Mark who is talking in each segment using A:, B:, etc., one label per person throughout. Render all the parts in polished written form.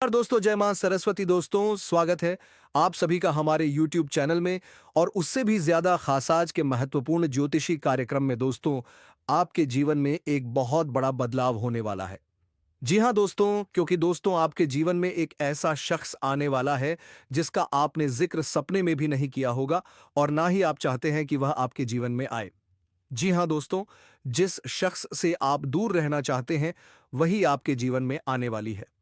A: नमस्कार दोस्तों, जय मां सरस्वती। दोस्तों, स्वागत है आप सभी का हमारे YouTube चैनल में और उससे भी ज्यादा खास आज के महत्वपूर्ण ज्योतिषी कार्यक्रम में। दोस्तों, आपके जीवन में एक बहुत बड़ा बदलाव होने वाला है। जी हां दोस्तों, क्योंकि दोस्तों आपके जीवन में एक ऐसा शख्स आने वाला है जिसका आपने जिक्र सपने में भी नहीं किया होगा और ना ही आप चाहते हैं कि वह आपके जीवन में आए। जी हां दोस्तों, जिस शख्स से आप दूर रहना चाहते हैं वही आपके जीवन में आने वाली है।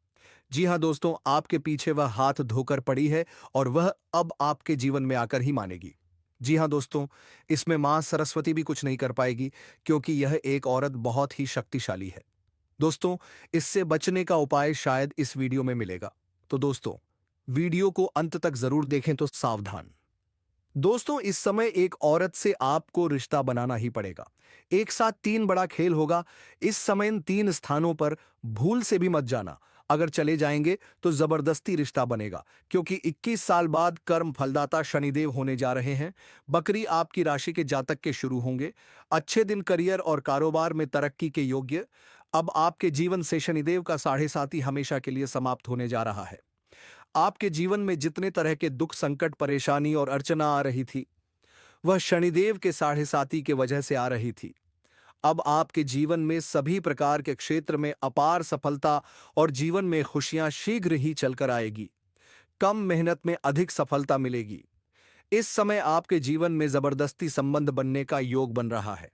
A: जी हां दोस्तों, आपके पीछे वह हाथ धोकर पड़ी है और वह अब आपके जीवन में आकर ही मानेगी। जी हां दोस्तों, इसमें मां सरस्वती भी कुछ नहीं कर पाएगी, क्योंकि यह एक औरत बहुत ही शक्तिशाली है। दोस्तों, इससे बचने का उपाय शायद इस वीडियो में मिलेगा। तो दोस्तों, वीडियो को अंत तक जरूर देखें तो सावधान। दोस्तों, इस समय एक औरत से आपको रिश्ता बनाना ही पड़ेगा। एक साथ तीन बड़ा खेल होगा। इस समय इन तीन स्थानों पर भूल से भी मत जाना। अगर चले जाएंगे तो जबरदस्ती रिश्ता बनेगा, क्योंकि 21 साल बाद कर्म फलदाता शनिदेव होने जा रहे हैं। बकरी आपकी राशि के जातक के शुरू होंगे। अच्छे दिन, करियर और कारोबार में तरक्की के योग्य। अब आपके जीवन से शनिदेव का साढ़े साथी हमेशा के लिए समाप्त होने जा रहा है। आपके जीवन में जितने तरह के दुख, संकट, परेशानी और अर्चना आ रही थी, वह शनिदेव के साढ़े साथी के वजह से आ रही थी। अब आपके जीवन में सभी प्रकार के क्षेत्र में अपार सफलता और जीवन में खुशियां शीघ्र ही चलकर आएगी। कम मेहनत में अधिक सफलता मिलेगी। इस समय आपके जीवन में जबरदस्ती संबंध बनने का योग बन रहा है।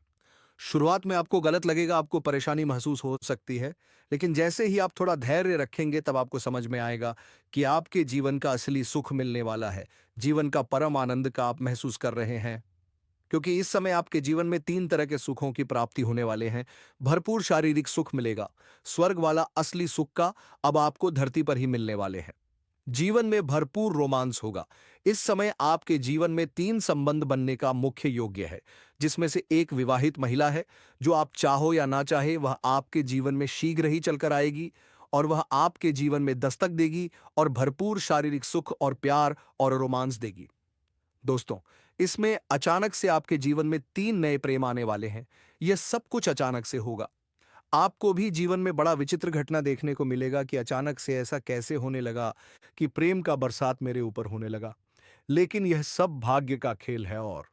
A: शुरुआत में आपको गलत लगेगा, आपको परेशानी महसूस हो सकती है, लेकिन जैसे ही आप थोड़ा धैर्य रखेंगे तब आपको समझ में आएगा कि आपके जीवन का असली सुख मिलने वाला है। जीवन का परम आनंद का आप महसूस कर रहे हैं, क्योंकि इस समय आपके जीवन में तीन तरह के सुखों की प्राप्ति होने वाले हैं। भरपूर शारीरिक सुख मिलेगा। स्वर्ग वाला असली सुख का अब आपको धरती पर ही मिलने वाले हैं। जीवन में भरपूर रोमांस होगा। इस समय आपके जीवन में तीन संबंध बनने का मुख्य योग्य है, जिसमें से एक विवाहित महिला है। जो आप चाहो या ना चाहे वह आपके जीवन में शीघ्र ही चलकर आएगी और वह आपके जीवन में दस्तक देगी और भरपूर शारीरिक सुख और प्यार और रोमांस देगी। दोस्तों, इसमें अचानक से आपके जीवन में तीन नए प्रेम आने वाले हैं। यह सब कुछ अचानक से होगा। आपको भी जीवन में बड़ा विचित्र घटना देखने को मिलेगा कि अचानक से ऐसा कैसे होने लगा कि प्रेम का बरसात मेरे ऊपर होने लगा। लेकिन यह सब भाग्य का खेल है। और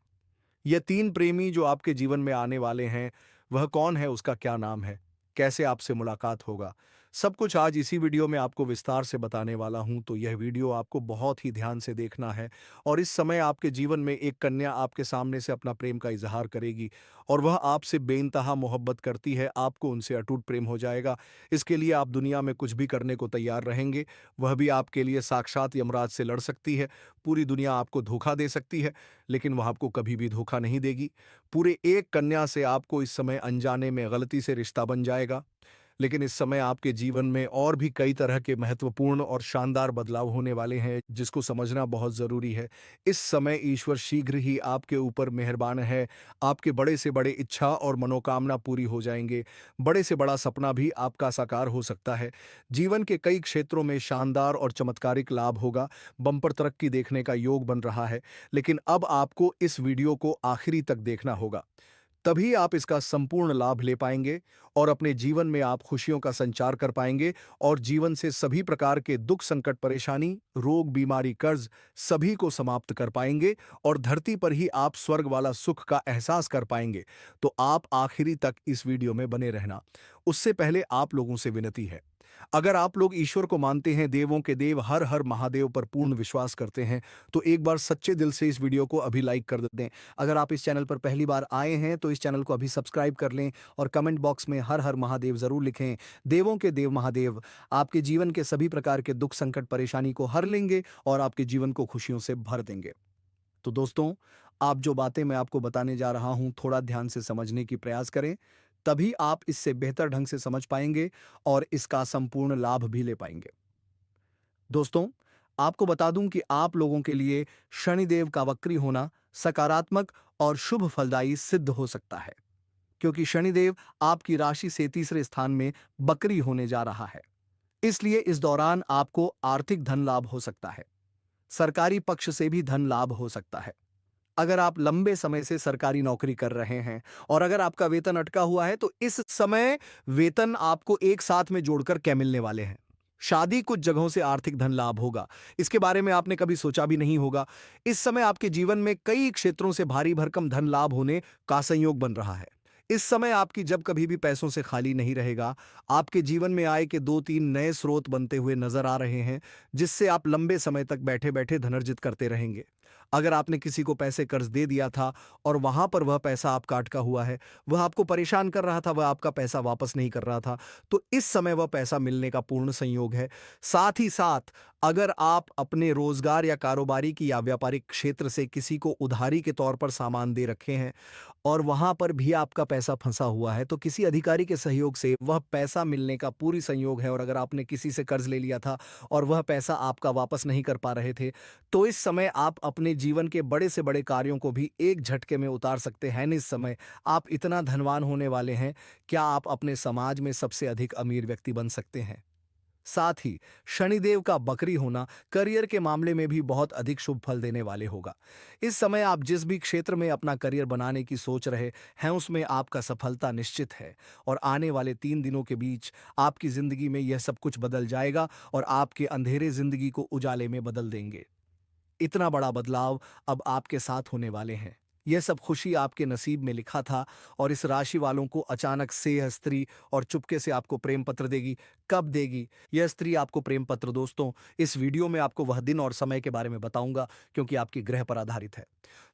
A: ये तीन प्रेमी जो आपके जीवन में आने वाले हैं, वह कौन है, उसका क्या नाम है, कैसे आपसे मुलाकात होगा, सब कुछ आज इसी वीडियो में आपको विस्तार से बताने वाला हूं। तो यह वीडियो आपको बहुत ही ध्यान से देखना है। और इस समय आपके जीवन में एक कन्या आपके सामने से अपना प्रेम का इजहार करेगी और वह आपसे बेइंतहा मोहब्बत करती है। आपको उनसे अटूट प्रेम हो जाएगा। इसके लिए आप दुनिया में कुछ भी करने को तैयार रहेंगे। वह भी आपके लिए साक्षात यमराज से लड़ सकती है। पूरी दुनिया आपको धोखा दे सकती है, लेकिन वह आपको कभी भी धोखा नहीं देगी। पूरे एक कन्या से आपको इस समय अनजाने में गलती से रिश्ता बन जाएगा। लेकिन इस समय आपके जीवन में और भी कई तरह के महत्वपूर्ण और शानदार बदलाव होने वाले हैं, जिसको समझना बहुत ज़रूरी है। इस समय ईश्वर शीघ्र ही आपके ऊपर मेहरबान है। आपके बड़े से बड़े इच्छा और मनोकामना पूरी हो जाएंगे। बड़े से बड़ा सपना भी आपका साकार हो सकता है। जीवन के कई क्षेत्रों में शानदार और चमत्कारिक लाभ होगा। बम्पर तरक्की देखने का योग बन रहा है। लेकिन अब आपको इस वीडियो को आखिरी तक देखना होगा, तभी आप इसका संपूर्ण लाभ ले पाएंगे और अपने जीवन में आप खुशियों का संचार कर पाएंगे और जीवन से सभी प्रकार के दुख, संकट, परेशानी, रोग, बीमारी, कर्ज सभी को समाप्त कर पाएंगे और धरती पर ही आप स्वर्ग वाला सुख का एहसास कर पाएंगे। तो आप आखिरी तक इस वीडियो में बने रहना। उससे पहले आप लोगों से विनती है, अगर आप लोग ईश्वर को मानते हैं, देवों के देव हर हर महादेव पर पूर्ण विश्वास करते हैं, तो एक बार सच्चे दिल से इस वीडियो को अभी लाइक कर दें। अगर आप इस चैनल पर पहली बार आए हैं तो इस चैनल को अभी सब्सक्राइब कर लें और कमेंट बॉक्स में हर हर महादेव जरूर लिखें। देवों के देव महादेव आपके जीवन के सभी प्रकार के दुख, संकट, परेशानी को हर लेंगे और आपके जीवन को खुशियों से भर देंगे। तो दोस्तों, आप जो बातें मैं आपको बताने जा रहा हूं, थोड़ा ध्यान से समझने की प्रयास करें, तभी आप इससे बेहतर ढंग से समझ पाएंगे और इसका संपूर्ण लाभ भी ले पाएंगे। दोस्तों, आपको बता दूं कि आप लोगों के लिए शनिदेव का वक्री होना सकारात्मक और शुभ फलदायी सिद्ध हो सकता है, क्योंकि शनिदेव आपकी राशि से तीसरे स्थान में बकरी होने जा रहा है। इसलिए इस दौरान आपको आर्थिक धन लाभ हो सकता है। सरकारी पक्ष से भी धन लाभ हो सकता है। अगर आप लंबे समय से सरकारी नौकरी कर रहे हैं और अगर आपका वेतन अटका हुआ है, तो इस समय वेतन आपको एक साथ में जोड़कर क्या मिलने वाले हैं। शादी, कुछ जगहों से आर्थिक धन लाभ होगा। इसके बारे में आपने कभी सोचा भी नहीं होगा। इस समय आपके जीवन में कई क्षेत्रों से भारी भरकम धन लाभ होने का संयोग बन रहा है। इस समय आपकी जब कभी भी पैसों से खाली नहीं रहेगा। आपके जीवन में आय के 2-3 नए स्रोत बनते हुए नजर आ रहे हैं, जिससे आप लंबे समय तक बैठे-बैठे धनर्जित करते रहेंगे। अगर आपने किसी को पैसे कर्ज दे दिया था और वहां पर वह पैसा आपका अटका हुआ है, वह आपको परेशान कर रहा था, वह आपका पैसा वापस नहीं कर रहा था, तो इस समय वह पैसा मिलने का पूर्ण संयोग है। साथ ही साथ अगर आप अपने रोजगार या कारोबारी की या व्यापारिक क्षेत्र से किसी को उधारी के तौर पर सामान दे रखे हैं और वहां पर भी आपका पैसा फंसा हुआ है, तो किसी अधिकारी के सहयोग से वह पैसा मिलने का पूरी संयोग है। और अगर आपने किसी से कर्ज ले लिया था और वह पैसा आपका वापस नहीं कर पा रहे थे, तो इस समय आप अपने जीवन के बड़े से बड़े कार्यों को भी एक झटके में उतार सकते हैं। इस समय आप इतना धनवान होने वाले हैं, क्या आप अपने समाज में सबसे अधिक अमीर व्यक्ति बन सकते हैं। साथ ही शनिदेव का बकरी होना करियर के मामले में भी बहुत अधिक शुभ फल देने वाले होगा। इस समय आप जिस भी क्षेत्र में अपना करियर बनाने की सोच रहे हैं, उसमें आपका सफलता निश्चित है। और आने वाले 3 दिनों के बीच आपकी जिंदगी में यह सब कुछ बदल जाएगा और आपके अंधेरे जिंदगी को उजाले में बदल देंगे। इतना बड़ा बदलाव अब आपके साथ होने वाले हैं। यह सब खुशी आपके नसीब में लिखा था और इस राशि वालों को अचानक से यह स्त्री और चुपके से आपको प्रेम पत्र देगी। कब देगी यह स्त्री आपको प्रेम पत्र? दोस्तों, इस वीडियो में आपको वह दिन और समय के बारे में बताऊंगा, क्योंकि आपकी ग्रह पर आधारित है।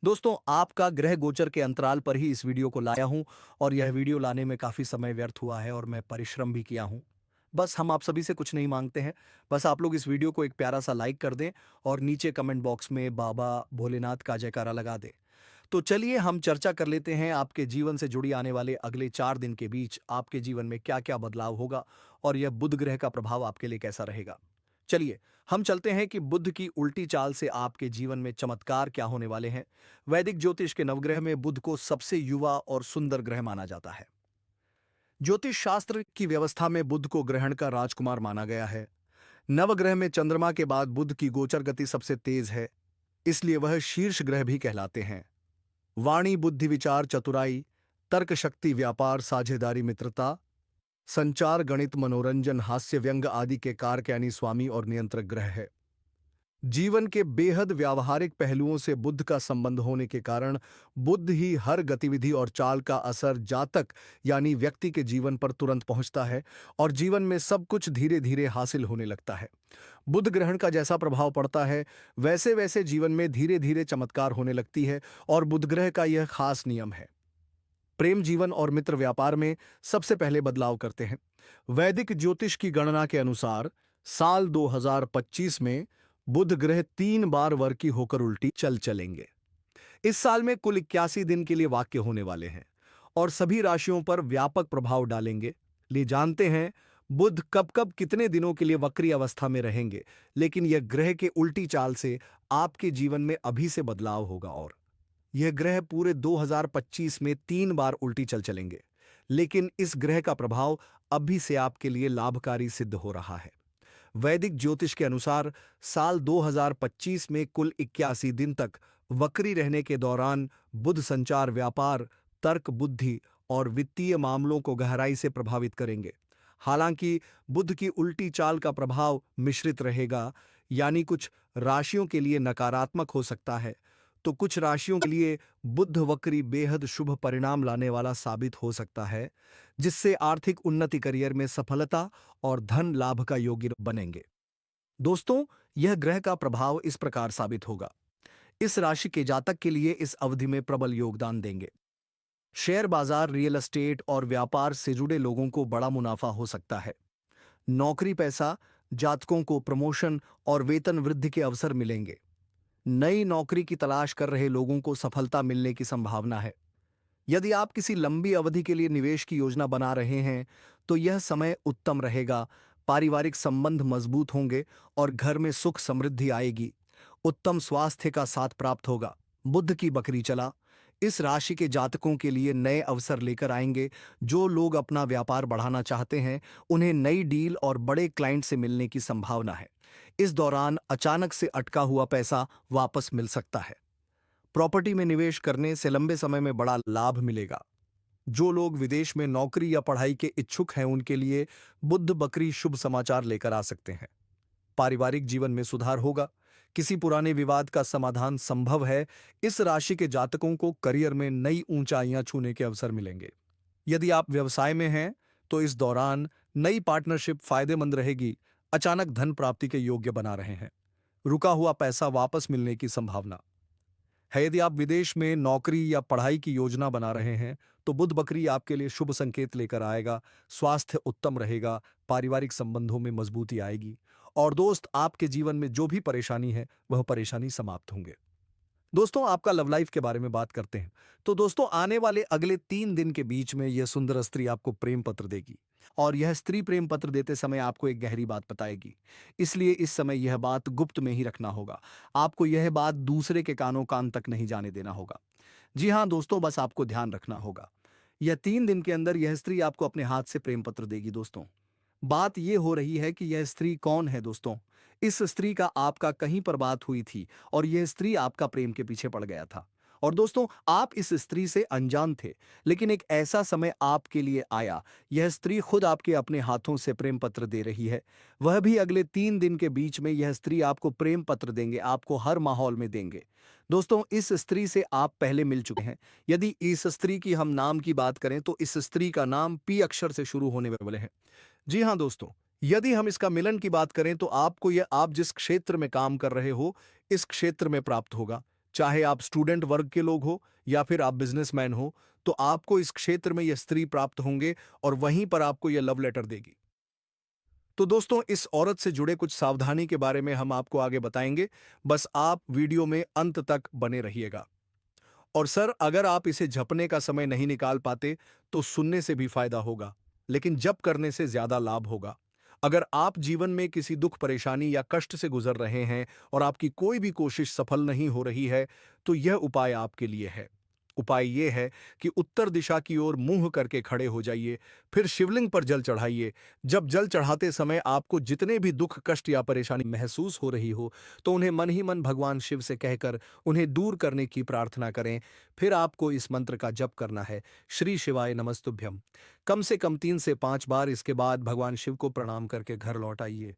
A: दोस्तों, आपका ग्रह गोचर के अंतराल पर ही इस वीडियो को लाया हूं और यह वीडियो लाने में काफी समय व्यर्थ हुआ है और मैं परिश्रम भी किया हूं। बस हम आप सभी से कुछ नहीं मांगते हैं। बस आप लोग इस वीडियो को एक प्यारा सा लाइक कर दें और नीचे कमेंट बॉक्स में बाबा भोलेनाथ का जयकारा लगा दें। तो चलिए हम चर्चा कर लेते हैं आपके जीवन से जुड़ी आने वाले अगले 4 दिन के बीच आपके जीवन में क्या क्या बदलाव होगा और यह बुध ग्रह का प्रभाव आपके लिए कैसा रहेगा। चलिए हम चलते हैं कि बुध की उल्टी चाल से आपके जीवन में चमत्कार क्या होने वाले हैं। वैदिक ज्योतिष के नवग्रह में बुध को सबसे युवा और सुंदर ग्रह माना जाता है। ज्योतिष शास्त्र की व्यवस्था में बुध को ग्रहण का राजकुमार माना गया है। नवग्रह में चंद्रमा के बाद बुध की गोचर गति सबसे तेज है, इसलिए वह शीर्ष ग्रह भी कहलाते हैं। वाणी, बुद्धि, विचार, चतुराई, तर्क शक्ति, व्यापार, साझेदारी, मित्रता, संचार, गणित, मनोरंजन, हास्य, व्यंग आदि के कारक यानी स्वामी और नियंत्रक ग्रह है। जीवन के बेहद व्यावहारिक पहलुओं से बुध का संबंध होने के कारण बुध ही हर गतिविधि और चाल का असर जातक यानी व्यक्ति के जीवन पर तुरंत पहुंचता है और जीवन में सब कुछ धीरे धीरे हासिल होने लगता है। बुध ग्रहण का जैसा प्रभाव पड़ता है, वैसे वैसे जीवन में धीरे धीरे चमत्कार होने लगती है और बुध ग्रह का यह खास नियम है। प्रेम जीवन और मित्र व्यापार में सबसे पहले बदलाव करते हैं। वैदिक ज्योतिष की गणना के अनुसार साल 2025 में बुध ग्रह 3 बार वर्की होकर उल्टी चलेंगे। इस साल में कुल 81 दिन के लिए वाक्य होने वाले हैं और सभी राशियों पर व्यापक प्रभाव डालेंगे। ले जानते हैं बुध कब कब कितने दिनों के लिए वक्री अवस्था में रहेंगे, लेकिन यह ग्रह के उल्टी चाल से आपके जीवन में अभी से बदलाव होगा और यह ग्रह पूरे 2025 में 3 बार उल्टी चलेंगे। लेकिन इस ग्रह का प्रभाव अभी से आपके लिए लाभकारी सिद्ध हो रहा है। वैदिक ज्योतिष के अनुसार साल 2025 में कुल 81 दिन तक वक्री रहने के दौरान बुध संचार, व्यापार, तर्क, बुद्धि और वित्तीय मामलों को गहराई से प्रभावित करेंगे। हालांकि बुध की उल्टी चाल का प्रभाव मिश्रित रहेगा, यानी कुछ राशियों के लिए नकारात्मक हो सकता है तो कुछ राशियों के लिए बुध वक्री बेहद शुभ परिणाम लाने वाला साबित हो सकता है, जिससे आर्थिक उन्नति, करियर में सफलता और धन लाभ का योग्य बनेंगे। दोस्तों, यह ग्रह का प्रभाव इस प्रकार साबित होगा। इस राशि के जातक के लिए इस अवधि में प्रबल योगदान देंगे। शेयर बाजार, रियल एस्टेट और व्यापार से जुड़े लोगों को बड़ा मुनाफा हो सकता है। नौकरी पैसा, जातकों को प्रमोशन और वेतन वृद्धि के अवसर मिलेंगे। नई नौकरी की तलाश कर रहे लोगों को सफलता मिलने की संभावना है। यदि आप किसी लंबी अवधि के लिए निवेश की योजना बना रहे हैं तो यह समय उत्तम रहेगा। पारिवारिक संबंध मजबूत होंगे और घर में सुख समृद्धि आएगी। उत्तम स्वास्थ्य का साथ प्राप्त होगा। बुध की बकरी चला इस राशि के जातकों के लिए नए अवसर लेकर आएंगे। जो लोग अपना व्यापार बढ़ाना चाहते हैं उन्हें नई डील और बड़े क्लाइंट से मिलने की संभावना है। इस दौरान अचानक से अटका हुआ पैसा वापस मिल सकता है। प्रॉपर्टी में निवेश करने से लंबे समय में बड़ा लाभ मिलेगा। जो लोग विदेश में नौकरी या पढ़ाई के इच्छुक हैं उनके लिए बुध बकरी शुभ समाचार लेकर आ सकते हैं। पारिवारिक जीवन में सुधार होगा। किसी पुराने विवाद का समाधान संभव है। इस राशि के जातकों को करियर में नई ऊंचाइयां छूने के अवसर मिलेंगे। यदि आप व्यवसाय में हैं तो इस दौरान नई पार्टनरशिप फायदेमंद रहेगी। अचानक धन प्राप्ति के योग्य बना रहे हैं। रुका हुआ पैसा वापस मिलने की संभावना है। यदि आप विदेश में नौकरी या पढ़ाई की योजना बना रहे हैं तो बुध बकरी आपके लिए शुभ संकेत लेकर आएगा। स्वास्थ्य उत्तम रहेगा। पारिवारिक संबंधों में मजबूती आएगी। और दोस्त, आपके जीवन में जो भी परेशानी है वह परेशानी समाप्त होंगे। दोस्तों, आपका लव लाइफ के बारे में बात करते हैं। तो दोस्तों, आने वाले अगले 3 दिन के बीच में यह सुंदर स्त्री आपको प्रेम पत्र देगी। और यह स्त्री प्रेम पत्र देते समय आपको एक गहरी बात बताएगी। इसलिए इस समय यह बात गुप्त में ही रखना होगा। आपको यह बात दूसरे के कानों कान तक नहीं जाने देना होगा। जी हाँ दोस्तों, बस आपको ध्यान रखना होगा। यह 3 दिन के अंदर यह स्त्री आपको अपने हाथ से प्रेम पत्र देगी। दोस्तों, बात यह हो रही है कि यह स्त्री कौन है। दोस्तों, इस स्त्री का आपका कहीं पर बात हुई थी और यह स्त्री आपका प्रेम के पीछे पड़ गया था। और दोस्तों, आप इस स्त्री से अनजान थे, लेकिन एक ऐसा समय आपके लिए आया। यह स्त्री खुद आपके अपने हाथों से प्रेम पत्र दे रही है। वह भी अगले 3 दिन के बीच में यह स्त्री आपको प्रेम पत्र देंगे, आपको हर माहौल में देंगे। दोस्तों, इस स्त्री से आप पहले मिल चुके हैं। यदि इस स्त्री की हम नाम की बात करें तो इस स्त्री का नाम पी अक्षर से शुरू होने वाले हैं। जी हाँ दोस्तों, यदि हम इसका मिलन की बात करें तो आपको यह आप जिस क्षेत्र में काम कर रहे हो इस क्षेत्र में प्राप्त होगा। चाहे आप स्टूडेंट वर्ग के लोग हो या फिर आप बिजनेसमैन हो, तो आपको इस क्षेत्र में यह स्त्री प्राप्त होंगे और वहीं पर आपको यह लव लेटर देगी। तो दोस्तों, इस औरत से जुड़े कुछ सावधानी के बारे में हम आपको आगे बताएंगे। बस आप वीडियो में अंत तक बने रहिएगा। और सर, अगर आप इसे झपने का समय नहीं निकाल पाते तो सुनने से भी फायदा होगा, लेकिन जप करने से ज्यादा लाभ होगा। अगर आप जीवन में किसी दुख, परेशानी या कष्ट से गुजर रहे हैं और आपकी कोई भी कोशिश सफल नहीं हो रही है, तो यह उपाय आपके लिए है। उपाय यह है कि उत्तर दिशा की ओर मुंह करके खड़े हो जाइए, फिर शिवलिंग पर जल चढ़ाइए। जब जल चढ़ाते समय आपको जितने भी दुख, कष्ट या परेशानी महसूस हो रही हो, तो उन्हें मन ही मन भगवान शिव से कहकर उन्हें दूर करने की प्रार्थना करें। फिर आपको इस मंत्र का जप करना है, श्री शिवाय नमस्तुभ्यम, कम से कम 3 से 5 बार। इसके बाद भगवान शिव को प्रणाम करके घर लौट आइए।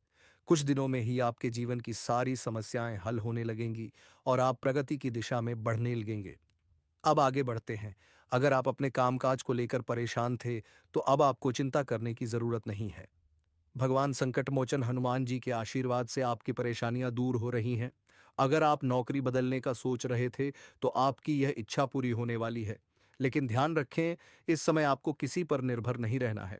A: कुछ दिनों में ही आपके जीवन की सारी समस्याएं हल होने लगेंगी और आप प्रगति की दिशा में बढ़ने लगेंगे। अब आगे बढ़ते हैं। अगर आप अपने कामकाज को लेकर परेशान थे, तो अब आपको चिंता करने की जरूरत नहीं है। भगवान संकट मोचन हनुमान जी के आशीर्वाद से आपकी परेशानियां दूर हो रही हैं। अगर आप नौकरी बदलने का सोच रहे थे, तो आपकी यह इच्छा पूरी होने वाली है। लेकिन ध्यान रखें, इस समय आपको किसी पर निर्भर नहीं रहना है।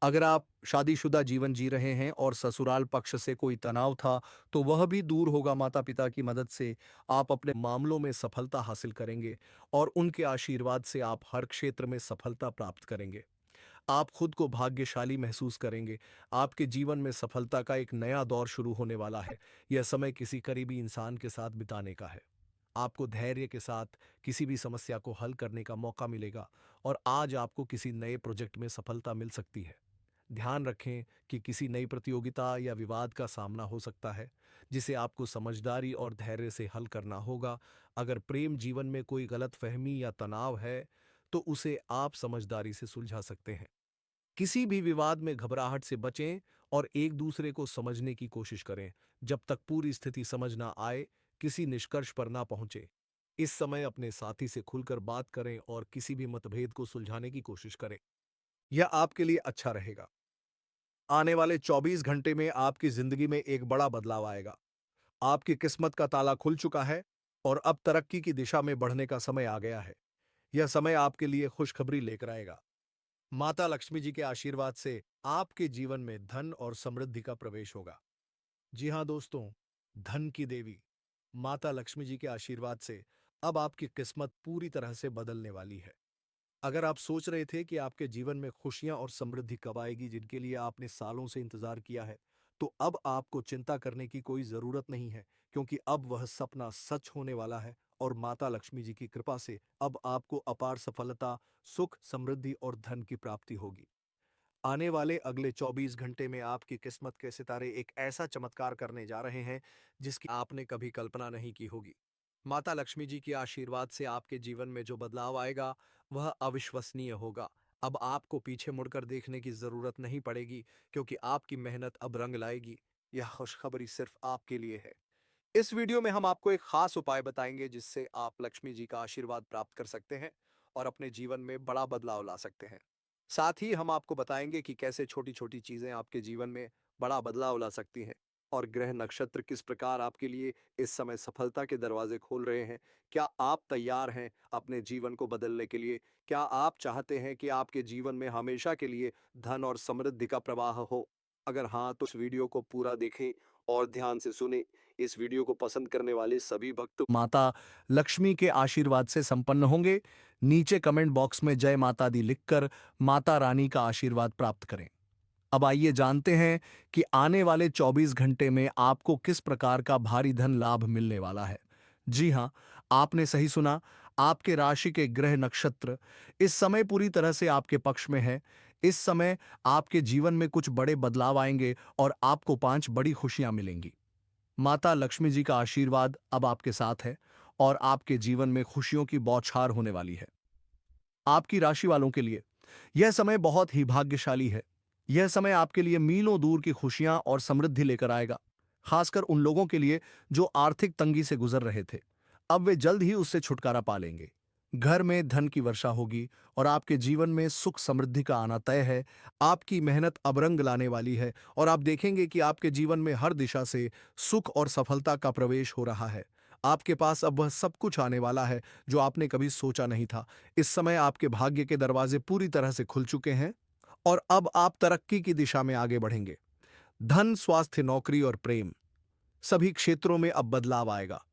A: अगर आप शादीशुदा जीवन जी रहे हैं और ससुराल पक्ष से कोई तनाव था, तो वह भी दूर होगा। माता-पिता की मदद से आप अपने मामलों में सफलता हासिल करेंगे और उनके आशीर्वाद से आप हर क्षेत्र में सफलता प्राप्त करेंगे। आप खुद को भाग्यशाली महसूस करेंगे। आपके जीवन में सफलता का एक नया दौर शुरू होने वाला है। यह समय किसी करीबी इंसान के साथ बिताने का है। आपको धैर्य के साथ किसी भी समस्या को हल करने का मौका मिलेगा और आज आपको किसी नए प्रोजेक्ट में सफलता मिल सकती है। ध्यान रखें कि किसी नई प्रतियोगिता या विवाद का सामना हो सकता है, जिसे आपको समझदारी और धैर्य से हल करना होगा। अगर प्रेम जीवन में कोई गलतफहमी या तनाव है, तो उसे आप समझदारी से सुलझा सकते हैं। किसी भी विवाद में घबराहट से बचें और एक दूसरे को समझने की कोशिश करें। जब तक पूरी स्थिति समझ ना आए, किसी निष्कर्ष पर ना पहुंचे। इस समय अपने साथी से खुलकर बात करें और किसी भी मतभेद को सुलझाने की कोशिश करें। यह आपके लिए अच्छा रहेगा। आने वाले 24 घंटे में आपकी जिंदगी में एक बड़ा बदलाव आएगा। आपकी किस्मत का ताला खुल चुका है और अब तरक्की की दिशा में बढ़ने का समय आ गया है। यह समय आपके लिए खुशखबरी लेकर आएगा। माता लक्ष्मी जी के आशीर्वाद से आपके जीवन में धन और समृद्धि का प्रवेश होगा। जी हाँ दोस्तों, धन की देवी माता लक्ष्मी जी के आशीर्वाद से अब आपकी किस्मत पूरी तरह से बदलने वाली है। अगर आप सोच रहे थे कि आपके जीवन में खुशियां और समृद्धि कब आएगी, जिनके लिए आपने सालों से इंतजार किया है, तो अब आपको चिंता करने की कोई जरूरत नहीं है, क्योंकि अब वह सपना सच होने वाला है और माता लक्ष्मी जी की कृपा से अब आपको अपार सफलता, सुख, समृद्धि और धन की प्राप्ति होगी। आने वाले अगले 24 घंटे में आपकी किस्मत के सितारे एक ऐसा चमत्कार करने जा रहे हैं जिसकी आपने कभी कल्पना नहीं की होगी। माता लक्ष्मी जी के आशीर्वाद से आपके जीवन में जो बदलाव आएगा वह अविश्वसनीय होगा। अब आपको पीछे मुड़कर देखने की जरूरत नहीं पड़ेगी, क्योंकि आपकी मेहनत अब रंग लाएगी। यह खुशखबरी सिर्फ आपके लिए है। इस वीडियो में हम आपको एक खास उपाय बताएंगे जिससे आप लक्ष्मी जी का आशीर्वाद प्राप्त कर सकते हैं और अपने जीवन में बड़ा बदलाव ला सकते हैं। साथ ही हम आपको बताएंगे कि कैसे छोटी छोटी चीजें आपके जीवन में बड़ा बदलाव ला सकती हैं, और ग्रह नक्षत्र किस प्रकार आपके लिए इस समय सफलता के दरवाजे खोल रहे हैं। क्या आप तैयार हैं अपने जीवन को बदलने के लिए? क्या आप चाहते हैं कि आपके जीवन में हमेशा के लिए धन और समृद्धि का प्रवाह हो? अगर हाँ, तो इस वीडियो को पूरा देखें और ध्यान से सुने। इस वीडियो को पसंद करने वाले सभी भक्त माता लक्ष्मी के आशीर्वाद से संपन्न होंगे। नीचे कमेंट बॉक्स में जय माता दी लिखकर माता रानी का आशीर्वाद प्राप्त करें। अब आइए जानते हैं कि आने वाले 24 घंटे में आपको किस प्रकार का भारी धन लाभ मिलने वाला है। जी हां, आपने सही सुना। आपके राशि के ग्रह नक्षत्र इस समय पूरी तरह से आपके पक्ष में है। इस समय आपके जीवन में कुछ बड़े बदलाव आएंगे और आपको 5 बड़ी खुशियां मिलेंगी। माता लक्ष्मी जी का आशीर्वाद अब आपके साथ है और आपके जीवन में खुशियों की बौछार होने वाली है। आपकी राशि वालों के लिए यह समय बहुत ही भाग्यशाली है। यह समय आपके लिए मीलों दूर की खुशियां और समृद्धि लेकर आएगा, खासकर उन लोगों के लिए जो आर्थिक तंगी से गुजर रहे थे। अब वे जल्द ही उससे छुटकारा पा लेंगे। घर में धन की वर्षा होगी और आपके जीवन में सुख समृद्धि का आना तय है। आपकी मेहनत अब रंग लाने वाली है और आप देखेंगे कि आपके जीवन में हर दिशा से सुख और सफलता का प्रवेश हो रहा है। आपके पास अब वह सब कुछ आने वाला है जो आपने कभी सोचा नहीं था। इस समय आपके भाग्य के दरवाजे पूरी तरह से खुल चुके हैं और अब आप तरक्की की दिशा में आगे बढ़ेंगे। धन, स्वास्थ्य, नौकरी और प्रेम, सभी क्षेत्रों में अब बदलाव आएगा।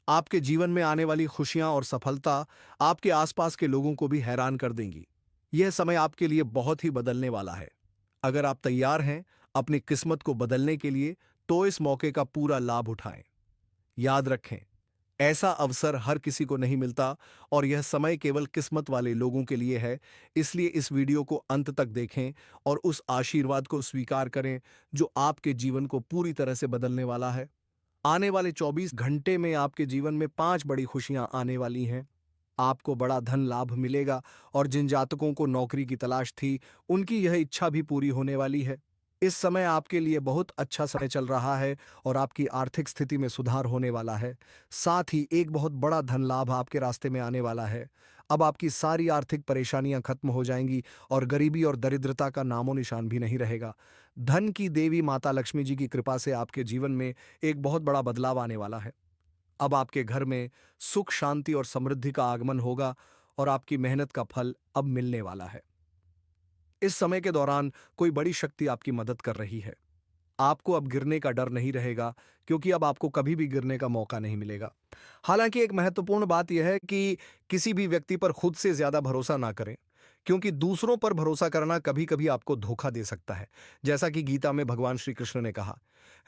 A: आपके जीवन में आने वाली खुशियां और सफलता आपके आसपास के लोगों को भी हैरान कर देंगी। यह समय आपके लिए बहुत ही बदलने वाला है। अगर आप तैयार हैं अपनी किस्मत को बदलने के लिए, तो इस मौके का पूरा लाभ उठाएं। याद रखें, ऐसा अवसर हर किसी को नहीं मिलता और यह समय केवल किस्मत वाले लोगों के लिए है। इसलिए इस वीडियो को अंत तक देखें और उस आशीर्वाद को स्वीकार करें जो आपके जीवन को पूरी तरह से बदलने वाला है। आने वाले 24 घंटे में आपके जीवन में 5 बड़ी खुशियां आने वाली हैं। आपको बड़ा धन लाभ मिलेगा और जिन जातकों को नौकरी की तलाश थी, उनकी यह इच्छा भी पूरी होने वाली है। इस समय आपके लिए बहुत अच्छा समय चल रहा है और आपकी आर्थिक स्थिति में सुधार होने वाला है। साथ ही एक बहुत बड़ा धन लाभ आपके रास्ते में आने वाला है। अब आपकी सारी आर्थिक परेशानियां खत्म हो जाएंगी और गरीबी और दरिद्रता का नामो निशान भी नहीं रहेगा। धन की देवी माता लक्ष्मी जी की कृपा से आपके जीवन में एक बहुत बड़ा बदलाव आने वाला है। अब आपके घर में सुख, शांति और समृद्धि का आगमन होगा और आपकी मेहनत का फल अब मिलने वाला है। इस समय के दौरान कोई बड़ी शक्ति आपकी मदद कर रही है। आपको अब गिरने का डर नहीं रहेगा, क्योंकि अब आपको कभी भी गिरने का मौका नहीं मिलेगा। हालांकि एक महत्वपूर्ण बात यह है कि किसी भी व्यक्ति पर खुद से ज्यादा भरोसा ना करें, क्योंकि दूसरों पर भरोसा करना कभी-कभी आपको धोखा दे सकता है। जैसा कि गीता में भगवान श्री कृष्ण ने कहा,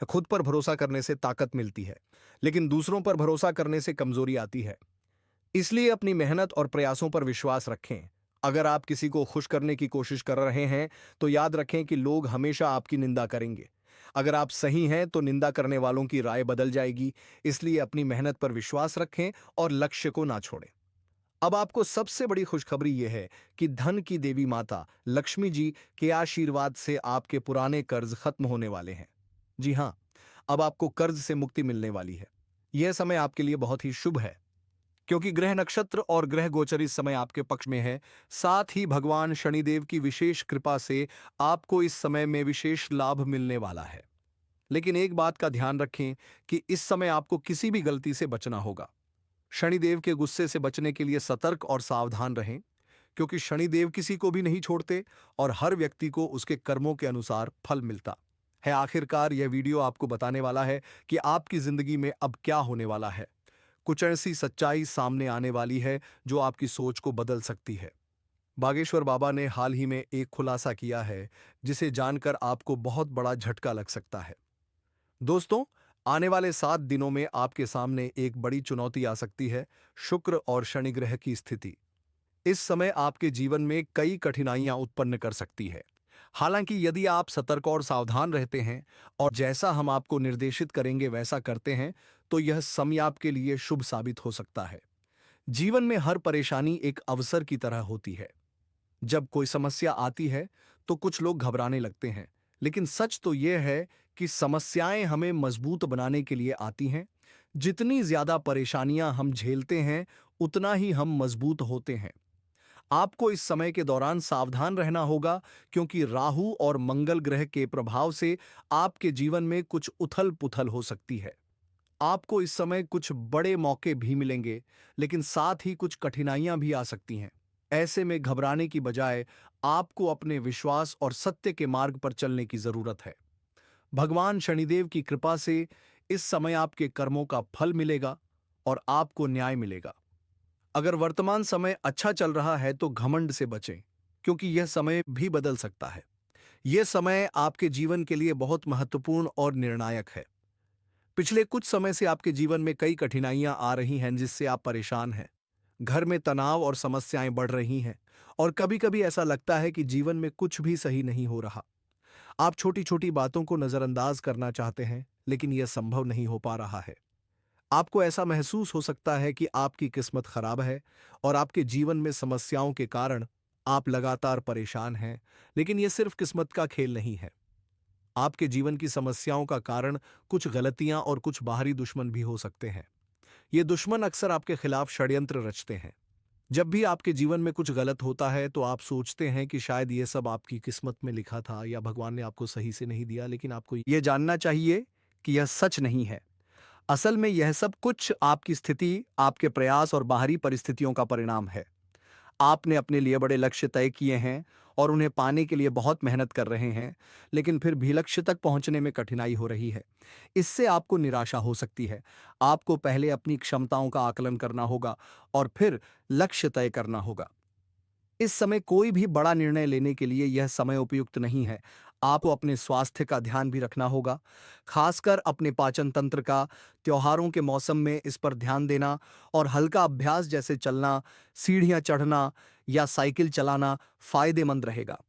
A: खुद पर भरोसा करने से ताकत मिलती है, लेकिन दूसरों पर भरोसा करने से कमजोरी आती है। इसलिए अपनी मेहनत और प्रयासों पर विश्वास रखें। अगर आप किसी को खुश करने की कोशिश कर रहे हैं, तो याद रखें कि लोग हमेशा आपकी निंदा करेंगे। अगर आप सही हैं, तो निंदा करने वालों की राय बदल जाएगी। इसलिए अपनी मेहनत पर विश्वास रखें और लक्ष्य को ना छोड़ें। अब आपको सबसे बड़ी खुशखबरी यह है कि धन की देवी माता लक्ष्मी जी के आशीर्वाद से आपके पुराने कर्ज खत्म होने वाले हैं। जी हां, अब आपको कर्ज से मुक्ति मिलने वाली है। यह समय आपके लिए बहुत ही शुभ है, क्योंकि ग्रह नक्षत्र और ग्रह गोचर इस समय आपके पक्ष में है। साथ ही भगवान शनिदेव की विशेष कृपा से आपको इस समय में विशेष लाभ मिलने वाला है। लेकिन एक बात का ध्यान रखें कि इस समय आपको किसी भी गलती से बचना होगा। शनिदेव के गुस्से से बचने के लिए सतर्क और सावधान रहें, क्योंकि शनिदेव किसी को भी नहीं छोड़ते और हर व्यक्ति को उसके कर्मों के अनुसार फल मिलता है। आखिरकार यह वीडियो आपको बताने वाला है कि आपकी जिंदगी में अब क्या होने वाला है। कुछ ऐसी सच्चाई सामने आने वाली है जो आपकी सोच को बदल सकती है। बागेश्वर बाबा ने हाल ही में एक खुलासा किया है, जिसे जानकर आपको बहुत बड़ा झटका लग सकता है। दोस्तों, आने वाले 7 दिनों में आपके सामने एक बड़ी चुनौती आ सकती है, शुक्र और शनि ग्रह की स्थिति। इस समय आपके जीवन में कई कठिनाइयां उत्पन्न कर सकती है। हालांकि यदि आप सतर्क और सावधान रहते हैं और जैसा हम आपको निर्देशित करेंगे वैसा करते हैं, तो यह समय आपके लिए शुभ साबित हो सकता है। जीवन में हर परेशानी एक अवसर की तरह होती है। जब कोई समस्या आती है, तो कुछ लोग घबराने लगते हैं, लेकिन सच तो यह है कि समस्याएं हमें मजबूत बनाने के लिए आती हैं। जितनी ज्यादा परेशानियां हम झेलते हैं, उतना ही हम मजबूत होते हैं। आपको इस समय के दौरान सावधान रहना होगा, क्योंकि राहु और मंगल ग्रह के प्रभाव से आपके जीवन में कुछ उथल-पुथल हो सकती है। आपको इस समय कुछ बड़े मौके भी मिलेंगे, लेकिन साथ ही कुछ कठिनाइयां भी आ सकती हैं। ऐसे में घबराने की बजाय आपको अपने विश्वास और सत्य के मार्ग पर चलने की जरूरत है। भगवान शनिदेव की कृपा से इस समय आपके कर्मों का फल मिलेगा और आपको न्याय मिलेगा। अगर वर्तमान समय अच्छा चल रहा है तो घमंड से बचें, क्योंकि यह समय भी बदल सकता है। यह समय आपके जीवन के लिए बहुत महत्वपूर्ण और निर्णायक है। पिछले कुछ समय से आपके जीवन में कई कठिनाइयां आ रही हैं, जिससे आप परेशान हैं। घर में तनाव और समस्याएं बढ़ रही हैं, और कभी-कभी ऐसा लगता है कि जीवन में कुछ भी सही नहीं हो रहा। आप छोटी-छोटी बातों को नजरअंदाज करना चाहते हैं, लेकिन यह संभव नहीं हो पा रहा है। आपको ऐसा महसूस हो सकता है कि आपकी किस्मत खराब है और आपके जीवन में समस्याओं के कारण आप लगातार परेशान हैं, लेकिन यह सिर्फ किस्मत का खेल नहीं है। आपके जीवन की समस्याओं का कारण कुछ गलतियां और कुछ बाहरी दुश्मन भी हो सकते हैं। ये दुश्मन अक्सर आपके खिलाफ षड्यंत्र रचते हैं। जब भी आपके जीवन में कुछ गलत होता है, तो आप सोचते हैं कि शायद ये सब आपकी किस्मत में लिखा था या भगवान ने आपको सही से नहीं दिया, लेकिन आपको यह जानना चाहिए कि यह सच नहीं है। असल में यह सब कुछ आपकी स्थिति, आपके प्रयास और बाहरी परिस्थितियों का परिणाम है। आपने अपने लिए बड़े लक्ष्य तय किए हैं और उन्हें पाने के लिए बहुत मेहनत कर रहे हैं, लेकिन फिर भी लक्ष्य तक पहुंचने में कठिनाई हो रही है। इससे आपको निराशा हो सकती है। आपको पहले अपनी क्षमताओं का आकलन करना होगा और फिर लक्ष्य तय करना होगा। इस समय कोई भी बड़ा निर्णय लेने के लिए यह समय उपयुक्त नहीं है। आपको अपने स्वास्थ्य का ध्यान भी रखना होगा, खासकर अपने पाचन तंत्र का। त्योहारों के मौसम में इस पर ध्यान देना और हल्का अभ्यास जैसे चलना, सीढ़ियां चढ़ना या साइकिल चलाना फायदेमंद रहेगा।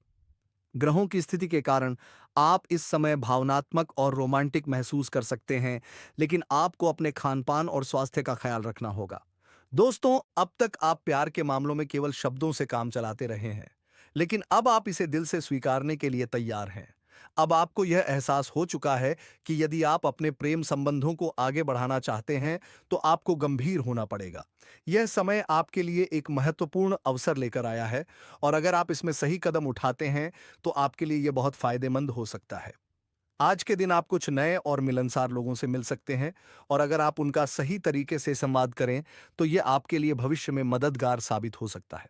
A: ग्रहों की स्थिति के कारण आप इस समय भावनात्मक और रोमांटिक महसूस कर सकते हैं, लेकिन आपको अपने खानपान और स्वास्थ्य का ख्याल रखना होगा। दोस्तों, अब तक आप प्यार के मामलों में केवल शब्दों से काम चलाते रहे हैं, लेकिन अब आप इसे दिल से स्वीकारने के लिए तैयार हैं। अब आपको यह एहसास हो चुका है कि यदि आप अपने प्रेम संबंधों को आगे बढ़ाना चाहते हैं, तो आपको गंभीर होना पड़ेगा। यह समय आपके लिए एक महत्वपूर्ण अवसर लेकर आया है, और अगर आप इसमें सही कदम उठाते हैं, तो आपके लिए यह बहुत फायदेमंद हो सकता है। आज के दिन आप कुछ नए और मिलनसार लोगों से मिल सकते हैं, और अगर आप उनका सही तरीके से संवाद करें, तो यह आपके लिए भविष्य में मददगार साबित हो सकता है।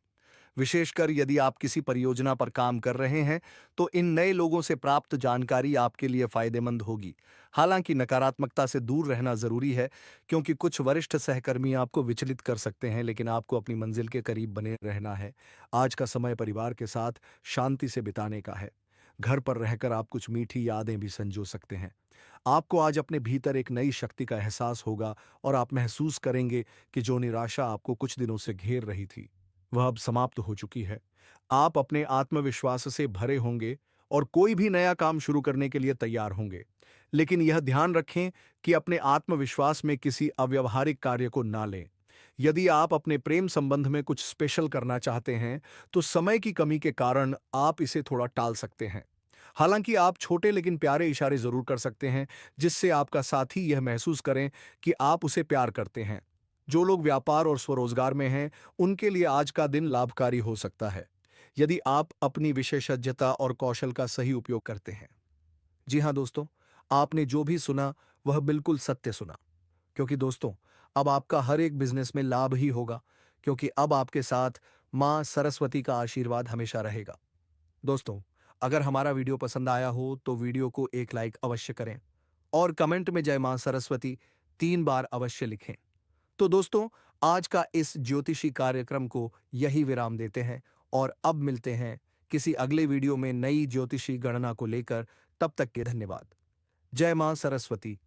A: विशेषकर यदि आप किसी परियोजना पर काम कर रहे हैं, तो इन नए लोगों से प्राप्त जानकारी आपके लिए फायदेमंद होगी। हालांकि नकारात्मकता से दूर रहना जरूरी है, क्योंकि कुछ वरिष्ठ सहकर्मी आपको विचलित कर सकते हैं, लेकिन आपको अपनी मंजिल के करीब बने रहना है। आज का समय परिवार के साथ शांति से बिताने का है। घर पर रहकर आप कुछ मीठी यादें भी संजो सकते हैं। आपको आज अपने भीतर एक नई शक्ति का एहसास होगा, और आप महसूस करेंगे कि जो निराशा आपको कुछ दिनों से घेर रही थी, वह अब समाप्त हो चुकी है। आप अपने आत्मविश्वास से भरे होंगे और कोई भी नया काम शुरू करने के लिए तैयार होंगे। लेकिन यह ध्यान रखें कि अपने आत्मविश्वास में किसी अव्यावहारिक कार्य को ना लें। यदि आप अपने प्रेम संबंध में कुछ स्पेशल करना चाहते हैं, तो समय की कमी के कारण आप इसे थोड़ा टाल सकते हैं। हालांकि आप छोटे लेकिन प्यारे इशारे जरूर कर सकते हैं, जिससे आपका साथी यह महसूस करें कि आप उसे प्यार करते हैं। जो लोग व्यापार और स्वरोजगार में हैं, उनके लिए आज का दिन लाभकारी हो सकता है, यदि आप अपनी विशेषज्ञता और कौशल का सही उपयोग करते हैं। जी हाँ दोस्तों, आपने जो भी सुना वह बिल्कुल सत्य सुना। क्योंकि दोस्तों, अब आपका हर एक बिजनेस में लाभ ही होगा, क्योंकि अब आपके साथ माँ सरस्वती का आशीर्वाद हमेशा रहेगा। दोस्तों, अगर हमारा वीडियो पसंद आया हो, तो वीडियो को एक लाइक अवश्य करें, और कमेंट में जय मां सरस्वती 3 बार अवश्य लिखें। तो दोस्तों, आज का इस ज्योतिषी कार्यक्रम को यही विराम देते हैं, और अब मिलते हैं किसी अगले वीडियो में नई ज्योतिषी गणना को लेकर। तब तक के धन्यवाद। जय मां सरस्वती।